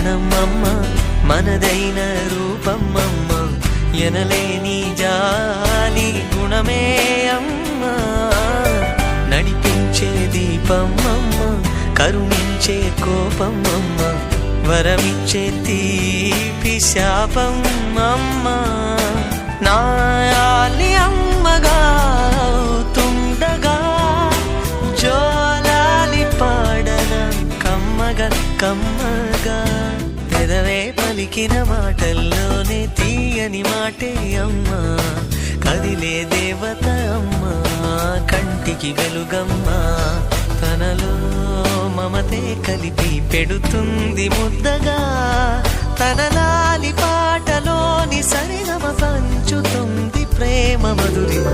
లక్షణం అమ్మ, మనదైన రూపం అమ్మ, ఎనలేని జాలి గుణమే అమ్మ. నడిపించే దీపం అమ్మ, కరుణించే కోపం అమ్మ, వరమిచ్చే తీపి శాపం అమ్మ. నాయాలి అమ్మగా తుండగా జోలాలి పాడన కమ్మగా కమ్మగా. పెదవే పలికిన మాటల్లోనే తీయని మాటే అమ్మ, కదిలే దేవత అమ్మ, కంటికి వెలుగమ్మ. తనలో మమతే కలిపి పెడుతుంది ముద్దగా, తన లాలి పాటలోని సరిగమ పంచుతుంది ప్రేమ మధురిమ.